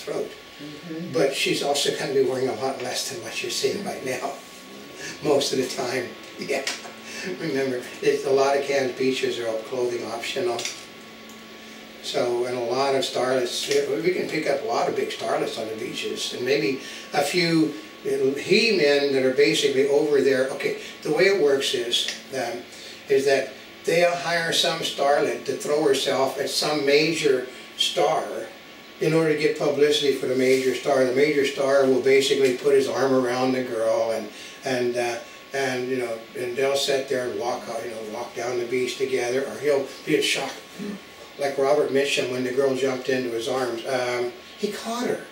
throat. But she's also going to be wearing a lot less than what you're seeing right now. Most of the time, yeah. Remember, a lot of Cannes beaches are clothing optional. So, and a lot of starlets, we can pick up a lot of big starlets on the beaches, and maybe a few he-men that are basically over there. Okay, the way it works is that they'll hire some starlet to throw herself at some major star in order to get publicity for the major star. The major star will basically put his arm around the girl, and you know, and they'll sit there and walk out, you know, walk down the beach together, or he'll be in shock, like Robert Mitchum when the girl jumped into his arms. He caught her.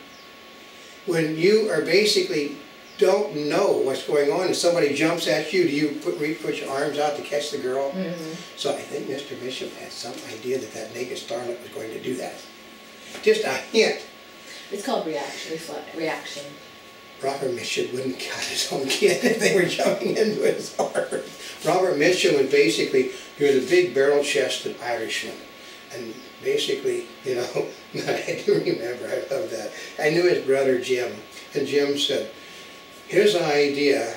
When you are basically don't know what's going on and somebody jumps at you, do you put your arms out to catch the girl? So I think Mr. Mitchum had some idea that that naked starlet was going to do that. Just a hint. It's called reaction. Robert Mitchum wouldn't cut his own kid if they were jumping into his arms. Robert Mitchum was basically, he was a big barrel-chested Irishman. And basically, you know, I do remember, I love that. I knew his brother Jim, and Jim said, his idea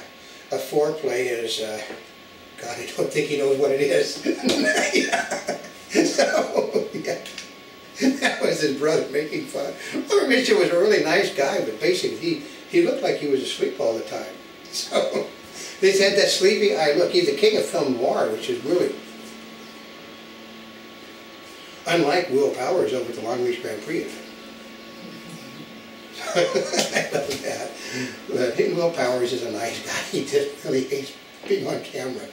of foreplay is, God, I don't think he knows what it is. So, yeah. That was his brother making fun. Robert Mitchum was a really nice guy, but basically he looked like he was asleep all the time. So they had that sleepy eye look. He's the king of film noir, which is really unlike Will Powers over at the Long Beach Grand Prix. I love that. But Will Powers is a nice guy. He just really hates being on camera.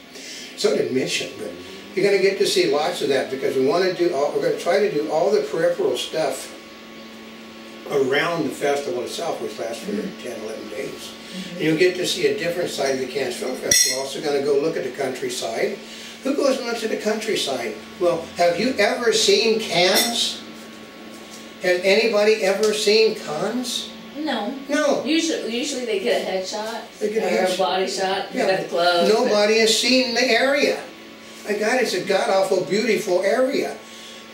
So did Mitchum, but you're going to get to see lots of that because we want to do all, we're going to try to do all the peripheral stuff around the festival itself, which lasts for 10, 11 days. And you'll get to see a different side of the Cannes Film Festival. We're also going to go look at the countryside. Who goes and looks at the countryside? Well, have you ever seen Cannes? Has anybody ever seen Cannes? No. No. Usually they get a headshot, they get or a body shot, yeah. got the clothes. Nobody has seen the area. My God, it's a god-awful beautiful area.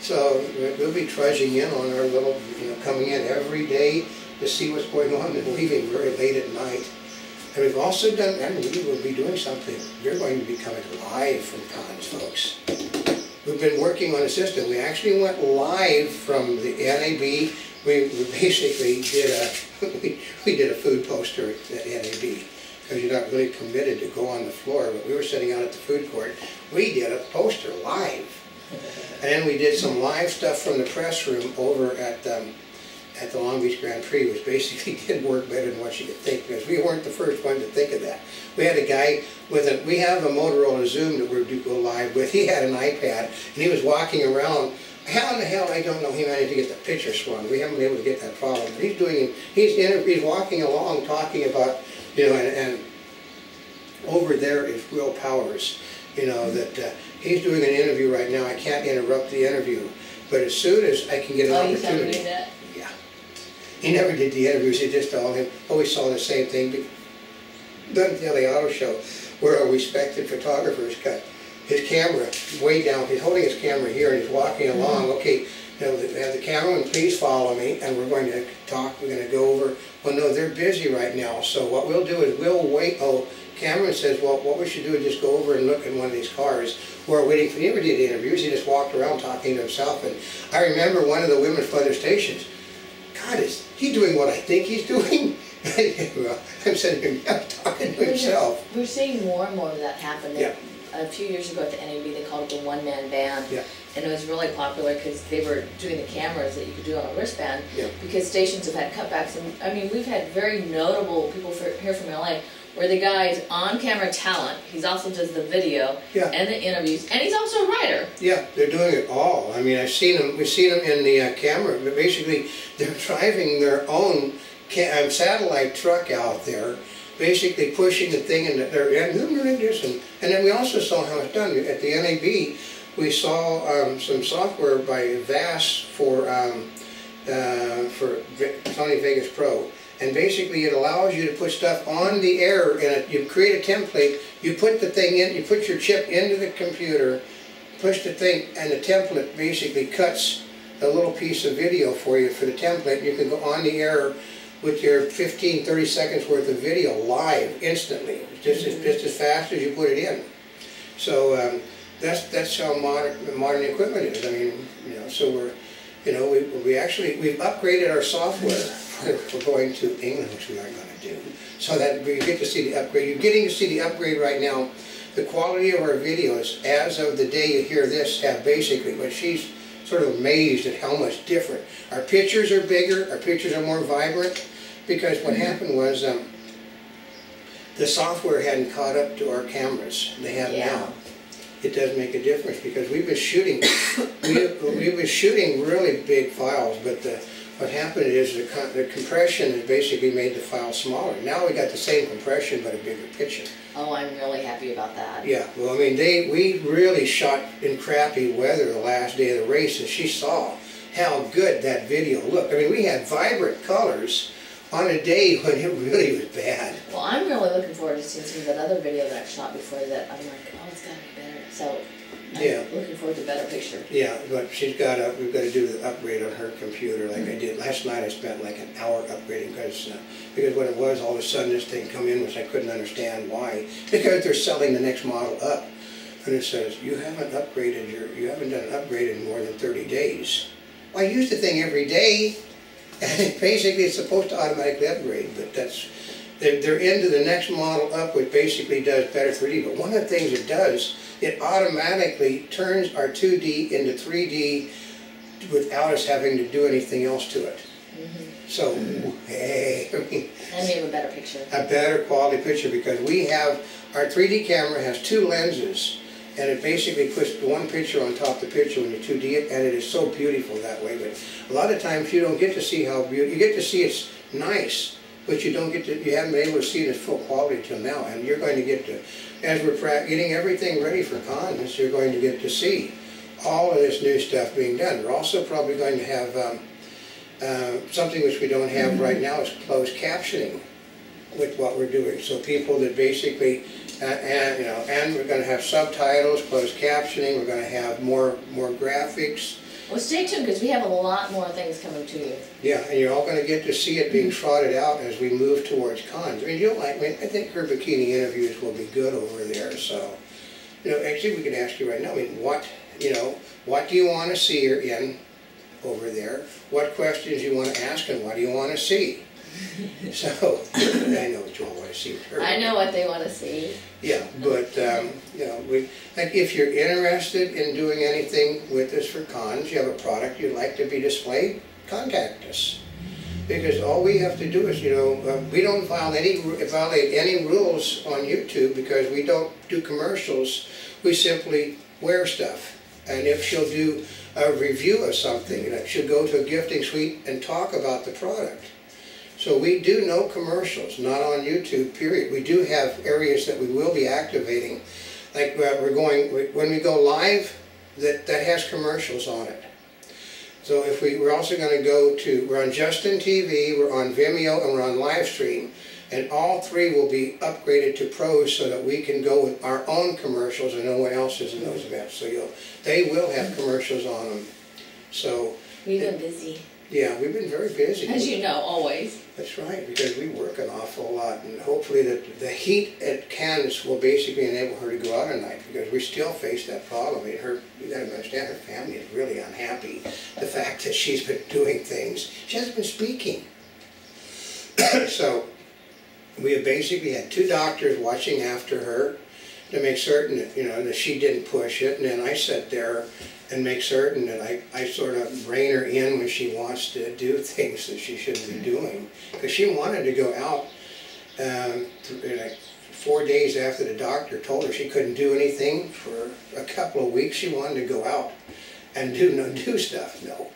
So we'll be trudging in on our little, you know, coming in every day to see what's going on and leaving very late at night. And we've also done, and we will be doing something. You're going to be coming live from Cannes, folks. We've been working on a system. We actually went live from the NAB. We basically did a, we did a food poster at NAB. Because you're not really permitted to go on the floor, but we were sitting out at the food court. We did a poster live. And then we did some live stuff from the press room over at the Long Beach Grand Prix, which basically did work better than what you could think, because we weren't the first one to think of that. We had a guy with a, we have a Motorola Zoom that we're to go live with. He had an iPad, and he was walking around. How in the hell, I don't know, he managed to get the picture swung. We haven't been able to get that problem. But he's doing, he's walking along talking about, you know, and over there is Will Powers, you know, that he's doing an interview right now. I can't interrupt the interview, but as soon as I can get an opportunity. That? Yeah. He never did the interviews, he just told him, always saw the same thing. Done at the LA Auto Show, where a respected photographer's got his camera way down. He's holding his camera here and he's walking along. Okay, you know, they have the cameraman, please follow me, and we're going to talk, we're going to go over. Well, no, they're busy right now, so what we'll do is we'll wait. Oh, cameraman says, well, what we should do is just go over and look in one of these cars. We're waiting for, he never did interviews, he just walked around talking to himself. And I remember one of the women's pleasure stations, God, is he doing what I think he's doing? Well, I'm sitting here talking to himself. We're seeing more and more of that happen. Yeah. A few years ago at the NAB, they called it the one-man band. Yeah. And it was really popular because they were doing the cameras that you could do on a wristband. Yeah. Because stations have had cutbacks. And I mean, we've had very notable people here from LA where the guy's on-camera talent. He's also does the video and the interviews, and he's also a writer. Yeah, they're doing it all. I mean, I've seen them. We've seen them in the camera, but basically they're driving their own satellite truck out there, basically pushing the thing in their and then we also saw how it's done at the NAB. We saw some software by VAS for Sony Vegas Pro, and basically it allows you to put stuff on the air, and you create a template. You put the thing in, you put your chip into the computer, push the thing, and the template basically cuts a little piece of video for you for the template. You can go on the air with your 15, 30 seconds worth of video live instantly, just as fast as you put it in. So that's how modern equipment is. I mean, you know, so we've upgraded our software. We're going to England, which we aren't going to do, so that we get to see the upgrade. You're getting to see the upgrade right now. The quality of our videos, as of the day you hear this, have basically, but she's sort of amazed at how much different. Our pictures are bigger, our pictures are more vibrant, because what happened was the software hadn't caught up to our cameras. They have now. It does make a difference, because we've been shooting, we've been shooting really big files, but what happened is the compression has basically made the file smaller. Now we got the same compression but a bigger picture. Oh, I'm really happy about that. Yeah, well, I mean, we really shot in crappy weather the last day of the race, and she saw how good that video looked. I mean, we had vibrant colors on a day when it really was bad. Well, I'm really looking forward to seeing some of that other video that I've shot before that I'm like, oh, it's got to be better. So I'm looking forward to a better picture. Yeah, but we've got to do the upgrade on her computer like I did. Last night I spent like an hour upgrading because what it was, all of a sudden this thing come in, which I couldn't understand why. Because they're selling the next model up. And it says, you haven't done an upgrade in more than 30 days. Well, I use the thing every day. And basically it's supposed to automatically upgrade, but they're into the next model up, which basically does better 3D. But one of the things it does, it automatically turns our 2D into 3D without us having to do anything else to it. So, hey, I mean, and we have a better picture. A better quality picture, because our 3D camera has 2 lenses. And it basically puts one picture on top of the picture when you 2D it, and it is so beautiful that way. But a lot of times you don't get to see how beautiful. You get to see it's nice, but you haven't been able to see it in full quality till now. And you're going to get to, as we're getting everything ready for Cannes, you're going to get to see all of this new stuff being done. We're also probably going to have something which we don't have right now is closed captioning with what we're doing. So people that basically. And we're going to have subtitles, closed captioning. We're going to have more graphics. Well, stay tuned, because we have a lot more things coming to you. Yeah, and you're all going to get to see it being trotted out as we move towards Cannes. I mean, I think her bikini interviews will be good over there. So, actually, we can ask you right now. I mean, what do you want to see her in over there? What questions you want to ask, and what do you want to see? So, I know what you all want to see with her. I know what they want to see. Yeah, but, like if you're interested in doing anything with us for Cannes, you have a product you'd like to be displayed, contact us. Because all we have to do is, we don't violate any rules on YouTube, because we don't do commercials. We simply wear stuff. And if she'll do a review of something, she'll go to a gifting suite and talk about the product. So we do no commercials, not on YouTube, period. We do have areas that we will be activating. Like when we go live, that has commercials on it. So we're also going to we're on Justin TV, we're on Vimeo, and we're on Livestream. And all 3 will be upgraded to pros so that we can go with our own commercials and no one else is in those events. So they will have commercials on them. So we've been busy. Yeah, we've been very busy. As you know, always. That's right, because we work an awful lot, and hopefully the heat at Cannes will basically enable her to go out at night, because we still face that problem. I mean, you got to understand, her family is really unhappy. The fact that she's been doing things, she hasn't been speaking. So we have basically had 2 doctors watching after her to make certain that that she didn't push it, and then I sit there and make certain that I sort of rein her in when she wants to do things that she shouldn't be doing. Because she wanted to go out like 4 days after the doctor told her she couldn't do anything for a couple of weeks. She wanted to go out and do stuff. No.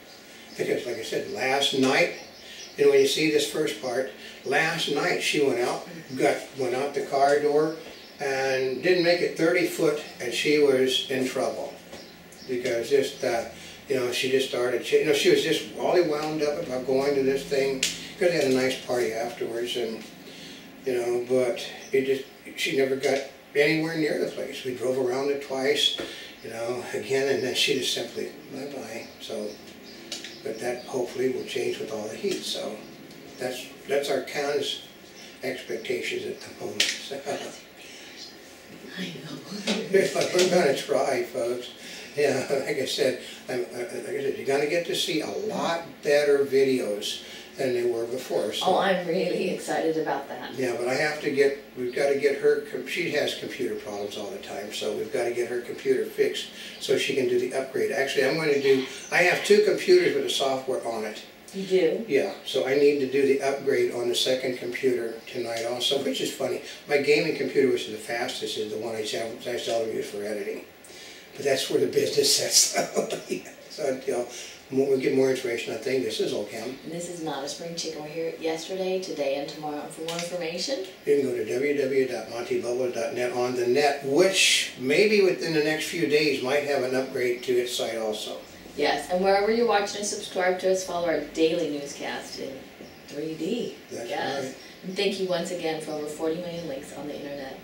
Because like I said, last night, when you see this first part, last night she went out the car door and didn't make it 30 foot, and she was in trouble. Because she just started, she was just all wound up about going to this thing, because they had a nice party afterwards, and, but she never got anywhere near the place. We drove around it twice, again, and then she just simply, bye-bye. So, but that hopefully will change with all the heat. So that's our Cannes expectations at the moment. So, I know. we're going to try, folks. Yeah, like I said, you're going to get to see a lot better videos than they were before. So. Oh, I'm really excited about that. Yeah, but we've got to get her, she has computer problems all the time, so we've got to get her computer fixed so she can do the upgrade. Actually, I have 2 computers with the software on it. You do? Yeah, so I need to do the upgrade on the second computer tonight also, which is funny. My gaming computer, which is the fastest, is the one I seldom use for editing. But that's where the business sets. So we'll get more information. I think this is Ocam. And this is Not a Spring Chicken. We're here yesterday, today, and tomorrow. And for more information, you can go to www.Montebubbles.net on the net, which maybe within the next few days might have an upgrade to its site also. Yes, and wherever you're watching us, subscribe to us, follow our daily newscast in 3D. That's yes. right. And thank you once again for over 40 million links on the internet.